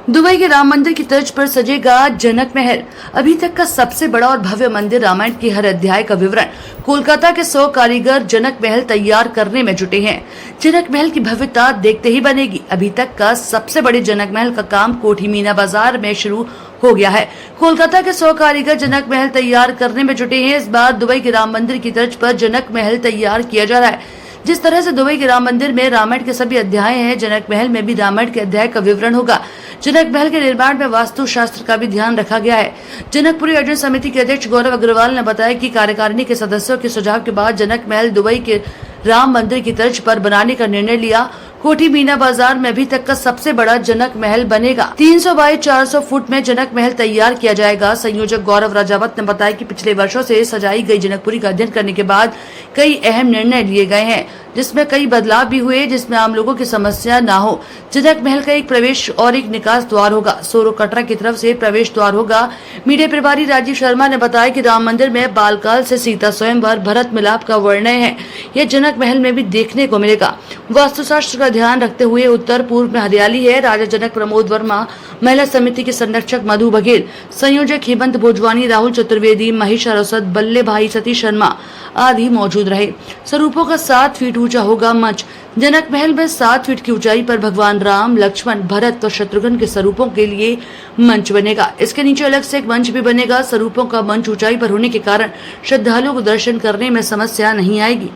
Dubai के राम मंदिर की तर्ज पर सजेगा जनक महल। अभी तक का सबसे बड़ा और भव्य मंदिर रामायण के हर अध्याय का विवरण। कोलकाता के 100 कारीगर जनक महल तैयार करने में जुटे हैं। जनक महल की भव्यता देखते ही बनेगी। अभी तक का सबसे बड़े जनक महल का काम कोठी मीना बाजार में शुरू हो गया है। कोलकाता के 100 कारीगर जनक महल तैयार करने में जुटे हैं। इस बार दुबई के राम मंदिर की तर्ज पर जनक महल तैयार किया जा रहा है। जिस तरह से दुबई के राम मंदिर में रामायण के सभी अध्याय हैं, जनक महल में भी रामायण के अध्याय का विवरण होगा। जनक महल के निर्माण में वास्तु शास्त्र का भी ध्यान रखा गया है। जनकपुरी अर्जुन समिति के अध्यक्ष गौरव अग्रवाल ने बताया कि कार्यकारिणी के सदस्यों के सुझाव के बाद जनक महल दुबई के राम मंदिर की तर्ज पर बनाने का निर्णय लिया। कोठी मीना बाजार में अभी तक का सबसे बड़ा जनक महल बनेगा। 300 बाई 400 फुट में जनक महल तैयार किया जाएगा। संयोजक गौरव राजावत ने बताया कि पिछले वर्षों से सजाई गई जनकपुरी का अध्ययन करने के बाद कई अहम निर्णय लिए गए हैं, जिसमें कई बदलाव भी हुए, जिसमें आम लोगों की समस्या न हो। जनक महल का एक प्रवेश और एक निकास द्वार होगा। सोरो कटरा की तरफ से प्रवेश द्वार होगा। मीडिया प्रभारी राजीव शर्मा ने बताया कि राम मंदिर में बालकाल से सीता स्वयंवर भरत मिलाप का वर्णन है। यह जनक महल में भी देखने को मिलेगा। वास्तुशास्त्र का ध्यान रखते हुए उत्तर पूर्व में हरियाली है। राजा जनक प्रमोद वर्मा, महिला समिति के संरक्षक मधु बघेल, संयोजक हेमंत भोजवानी, राहुल चतुर्वेदी, महेश अरोसत, बल्ले भाई सतीश शर्मा आदि मौजूद रहे। स्वरूपों का 7 फीट ऊंचा होगा मंच। जनक महल में 7 फीट की ऊंचाई पर भगवान राम, लक्ष्मण, भरत और शत्रुघ्न के स्वरूपों के लिए मंच बनेगा। इसके नीचे अलग से एक मंच भी बनेगा। स्वरूपों का मंच ऊंचाई पर होने के कारण श्रद्धालुओं को दर्शन करने में समस्या नहीं आएगी।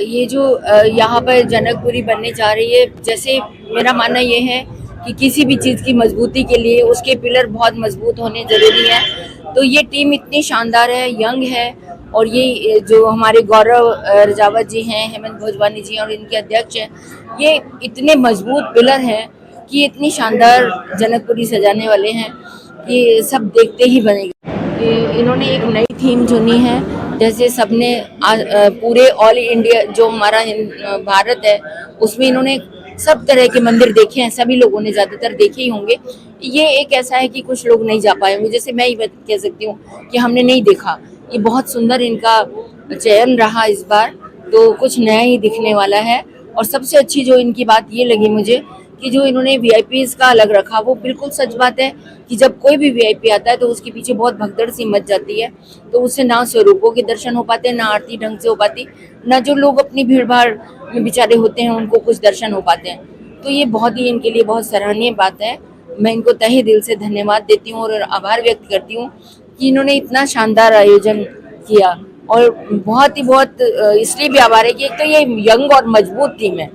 ये जो यहाँ पर जनकपुरी बनने जा रही है, जैसे मेरा मानना ये है कि किसी भी चीज़ की मजबूती के लिए उसके पिलर बहुत मजबूत होने ज़रूरी है। तो ये टीम इतनी शानदार है, यंग है, और ये जो हमारे गौरव राजावत जी हैं, हेमंत भोजवानी जी और इनके अध्यक्ष हैं, ये इतने मजबूत पिलर हैं कि इतनी शानदार जनकपुरी सजाने वाले हैं कि सब देखते ही बनेगा। इन्होंने एक नई थीम चुनी है, जैसे सबने पूरे ऑल इंडिया जो हमारा भारत है उसमें इन्होंने सब तरह के मंदिर देखे हैं। सभी लोगों ने ज़्यादातर देखे ही होंगे। ये एक ऐसा है कि कुछ लोग नहीं जा पाए होंगे, जैसे मैं ही कह सकती हूँ कि हमने नहीं देखा। ये बहुत सुंदर इनका चयन रहा इस बार, तो कुछ नया ही दिखने वाला है। और सबसे अच्छी जो इनकी बात ये लगी मुझे कि जो इन्होंने वीआईपीज़ का अलग रखा, वो बिल्कुल सच बात है कि जब कोई भी वीआईपी आता है तो उसके पीछे बहुत भगदड़ सी मच जाती है। तो उससे ना स्वरूपों के दर्शन हो पाते, ना आरती ढंग से हो पाती, ना जो लोग अपनी भीड़ भाड़ में बेचारे होते हैं उनको कुछ दर्शन हो पाते हैं। तो ये बहुत ही इनके लिए बहुत सराहनीय बात है। मैं इनको तहे दिल से धन्यवाद देती हूँ और आभार व्यक्त करती हूँ कि इन्होंने इतना शानदार आयोजन किया। और बहुत इसलिए भी आभार है कि एक तो ये यंग और मजबूत टीम है,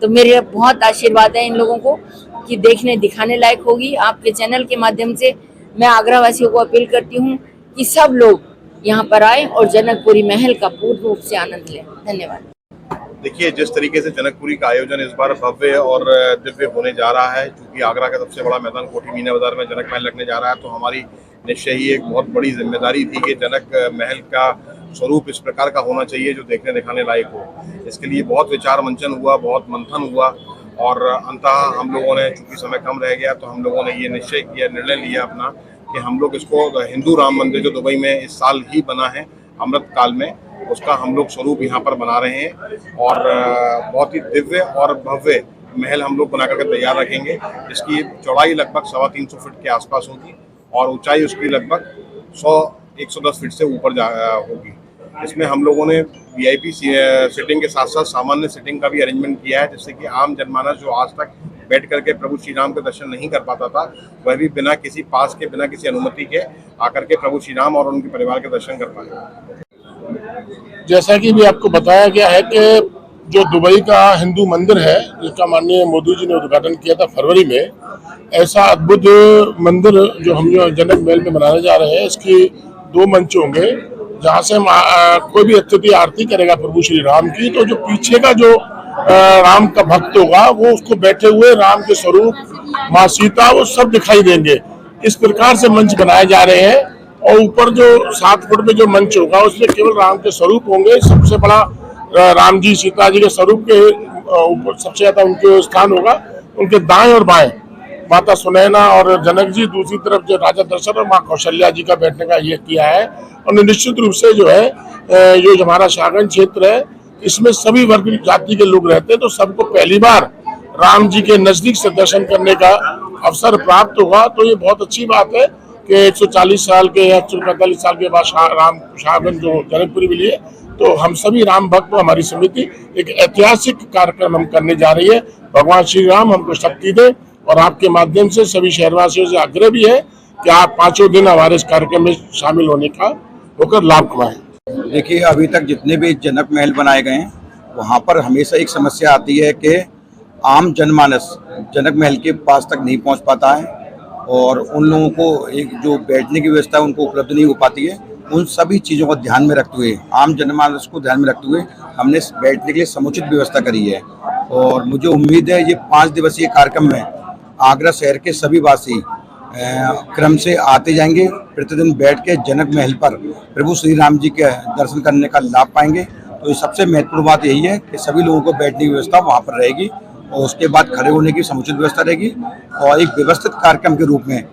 तो मेरे बहुत आशीर्वाद है इन लोगों को कि देखने दिखाने लायक होगी। आपके चैनल के माध्यम से मैं आगरा वासियों को अपील करती हूँ कि सब लोग यहाँ पर आए और जनकपुरी महल का पूर्ण रूप से आनंद लें। धन्यवाद। देखिए, जिस तरीके से जनकपुरी का आयोजन इस बार भव्य और दिव्य होने जा रहा है, क्योंकि आगरा का सबसे बड़ा मैदान कोठी मीना बाजार में जनक महल लगने जा रहा है, तो हमारी निश्चय ही एक बहुत बड़ी जिम्मेदारी थी कि जनक महल का स्वरूप इस प्रकार का होना चाहिए जो देखने दिखाने लायक हो। इसके लिए बहुत विचार मंचन हुआ, बहुत मंथन हुआ, और अंततः हम लोगों ने, चूंकि समय कम रह गया, तो हम लोगों ने ये निश्चय किया, निर्णय लिया अपना कि हम लोग इसको हिंदू राम मंदिर जो दुबई में इस साल ही बना है अमृत काल में, उसका हम लोग स्वरूप यहाँ पर बना रहे हैं। और बहुत ही दिव्य और भव्य महल हम लोग बना करके तैयार रखेंगे, जिसकी चौड़ाई लगभग 325 फीट के आसपास होगी और ऊंचाई उसकी लगभग 110 फीट से ऊपर होगी। इसमें हम लोगों ने वीआईपी सिटिंग के साथ साथ सामान्य सिटिंग का भी अरेंजमेंट किया है, जिससे कि आम जनमानस जो आज तक बैठ करके प्रभु श्री राम के दर्शन नहीं कर पाता था, वह भी बिना किसी पास के, बिना किसी अनुमति के आकर के प्रभु श्री राम और उनके परिवार के दर्शन कर पाए। जैसा कि भी आपको बताया गया है कि जो दुबई का हिंदू मंदिर है, जिसका माननीय मोदी जी ने उद्घाटन किया था फरवरी में, ऐसा अद्भुत मंदिर जो हम जनक महल में बनाने जा रहे हैं, इसकी 2 मंच होंगे जहाँ से कोई भी अतिथि आरती करेगा प्रभु श्री राम की, तो जो पीछे का जो राम का भक्त होगा वो उसको बैठे हुए राम के स्वरूप, माँ सीता, वो सब दिखाई देंगे। इस प्रकार से मंच बनाए जा रहे हैं। और ऊपर जो 7 फुट में जो मंच होगा उसमें केवल राम के स्वरूप होंगे। सबसे बड़ा राम जी, सीता जी के स्वरूप के ऊपर सबसे ज्यादा उनके स्थान होगा। उनके दाएं और बाएं माता सुनैना और जनक जी, दूसरी तरफ जो राजा दशरथ और माँ कौशल्या जी का बैठने का ये किया है। और निश्चित रूप से जो है जो हमारा शागन क्षेत्र है, इसमें सभी वर्ग जाति के लोग रहते हैं, तो सबको पहली बार राम जी के नजदीक से दर्शन करने का अवसर प्राप्त हुआ तो ये बहुत अच्छी बात है कि 140 साल के या 145 साल के बाद शाहगंज जो जनकपुरी मिली है, तो हम सभी राम भक्त, हमारी समिति एक ऐतिहासिक कार्यक्रम हम करने जा रही है। भगवान श्री राम हमको शक्ति दे और आपके माध्यम से सभी शहरवासियों से आग्रह भी है कि आप 5 दिन हमारे इस कार्यक्रम में शामिल होकर लाभ कमाएं। देखिए, अभी तक जितने भी जनक महल बनाए गए हैं वहाँ पर हमेशा एक समस्या आती है कि आम जनमानस जनक महल के पास तक नहीं पहुँच पाता है और उन लोगों को एक जो बैठने की व्यवस्था है उनको उपलब्ध नहीं हो पाती है। उन सभी चीज़ों को ध्यान में रखते हुए, आम जनमानस को ध्यान में रखते हुए हमने बैठने के लिए समुचित व्यवस्था करी है और मुझे उम्मीद है ये 5 दिवसीय कार्यक्रम में आगरा शहर के सभी वासी क्रम से आते जाएंगे, प्रतिदिन बैठ के जनक महल पर प्रभु श्री राम जी के दर्शन करने का लाभ पाएंगे। तो ये सबसे महत्वपूर्ण बात यही है कि सभी लोगों को बैठने की व्यवस्था वहाँ पर रहेगी और उसके बाद खड़े होने की समुचित व्यवस्था रहेगी और एक व्यवस्थित कार्यक्रम के रूप में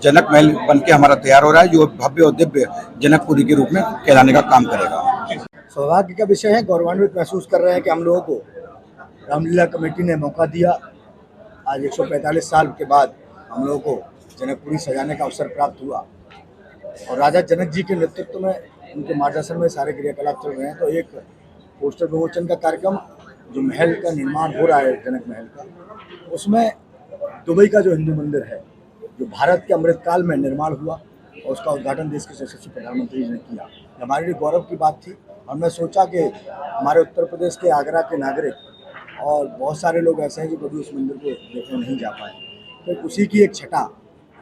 जनक महल बन के हमारा तैयार हो रहा है, जो भव्य और दिव्य जनकपुरी के रूप में कहलाने का काम करेगा। सौभाग्य का विषय है, गौरवान्वित महसूस कर रहे हैं कि हम लोगों को रामलीला कमेटी ने मौका दिया। आज 145 साल के बाद हम लोगों को जनकपुरी सजाने का अवसर प्राप्त हुआ और राजा जनक जी के नेतृत्व में, उनके मार्गदर्शन में सारे क्रियाकलाप चल रहे हैं। तो एक पोस्टर विमोचन का कार्यक्रम, जो महल का निर्माण हो रहा है जनक महल का, उसमें दुबई का जो हिंदू मंदिर है, जो भारत के अमृतकाल में निर्माण हुआ और उसका उद्घाटन देश के यशस्वी प्रधानमंत्री ने किया, हमारे लिए गौरव की बात थी। हमने सोचा कि हमारे उत्तर प्रदेश के आगरा के नागरिक और बहुत सारे लोग ऐसे हैं जो कभी उस मंदिर को देखने नहीं जा पाए, तो उसी की एक छटा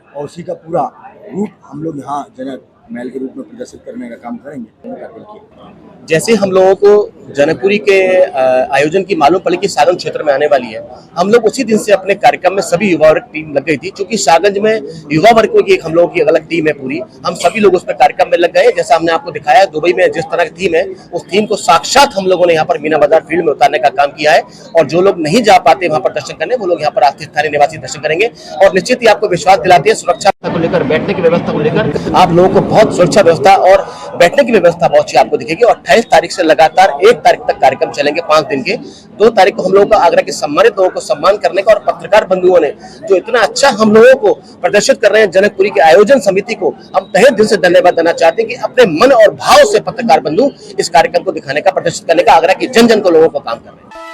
और उसी का पूरा रूप हम लोग यहाँ जनक महल के रूप में प्रदर्शित करने का काम करेंगे। जैसे हम लोगों को जनकपुरी के आयोजन की मालूम पड़ी कि सागंज क्षेत्र में आने वाली है, हम लोग उसी दिन से अपने कार्यक्रम में सभी युवा वर्ग टीम लग गई थी, क्योंकि सागंज में युवा वर्ग की एक हम लोगों की अलग टीम है पूरी। हम सभी लोग उस पर कार्यक्रम में लग गए। जैसा हमने आपको दिखाया दुबई में जिस तरह की थीम है, उस थीम को साक्षात हम लोगों ने यहाँ पर मीना बाजार फील्ड में उतारने का काम किया है और जो लोग नहीं जा पाते वहाँ पर दर्शन करने, वो लोग यहाँ पर स्थानीय निवासी दर्शन करेंगे और निश्चित ही आपको विश्वास दिलाते हैं सुरक्षा को लेकर, बैठने की व्यवस्था को लेकर आप लोगों को बहुत सुरक्षा व्यवस्था और बैठने की व्यवस्था बहुत अच्छी आपको दिखेगी। और 28 तारीख से लगातार 1 तारीख तक कार्यक्रम चलेंगे 5 दिन के। 2 तारीख को हम लोगों को आगरा के सम्मानित लोगों को सम्मान करने का और पत्रकार बंधुओं ने जो इतना अच्छा हम लोगों को प्रदर्शित कर रहे हैं, जनकपुरी के आयोजन समिति को हम तहे दिल से धन्यवाद देना चाहते हैं कि अपने मन और भाव से पत्रकार बंधु इस कार्यक्रम को दिखाने का, प्रदर्शित करने का आगरा के जन जन को लोगों को काम कर रहे हैं।